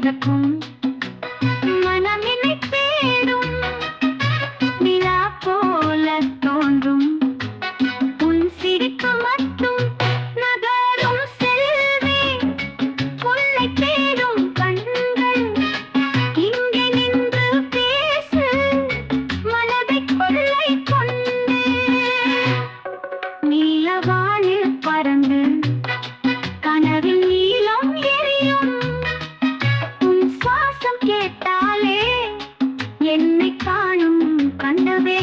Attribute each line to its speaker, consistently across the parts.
Speaker 1: மிதக்கும் மனமினை தேடும் நிலா போல தோன்றும் உன் சிரிப்பு மட்டும் நகரும் செல்வி உன்னை தேடும் கண்கள் இங்கே நின்று பேசு மனதை கொள்ளை கொண்டு நீலவானில் பறந்து கனவில் நீலம் எரியும் உன் சுவாசம் கேட்டாலே என்னை காணும் கண்டவே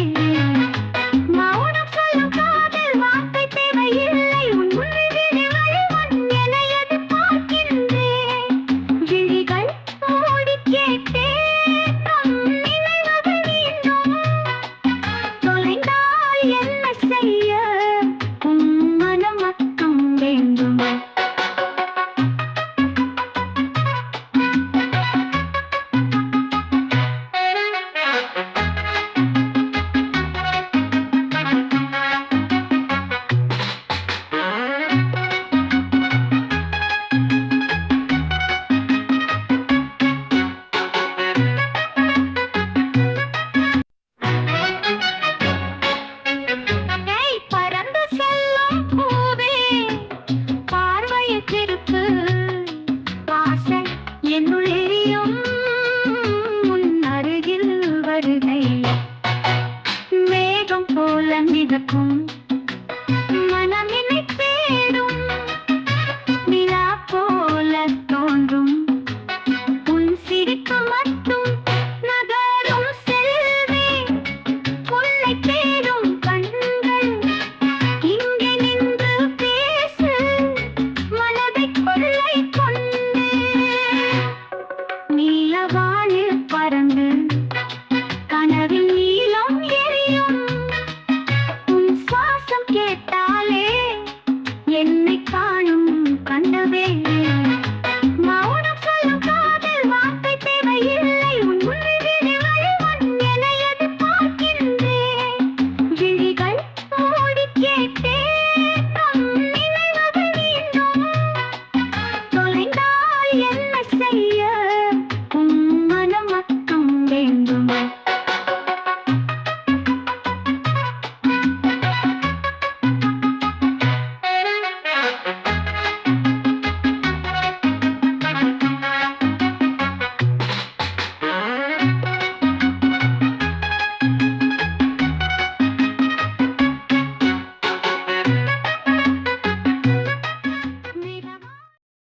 Speaker 1: மௌனம் சொல்லும் காதல் வார்த்தை தேவையில்லை உன் உயிரில் வழிவன் என எதிர்பார்க்கின்றேன் விழிகள் மூடி கேட்டேன் நம் நினைவுகள் மீண்டும் தொலைந்தால் என்ன செய்ய உன் மனம் மட்டும் வேண்டும் பறந்து செல்லும் பூவே பார்வையை திருப்பு ஆசை என்னுள் எரியும்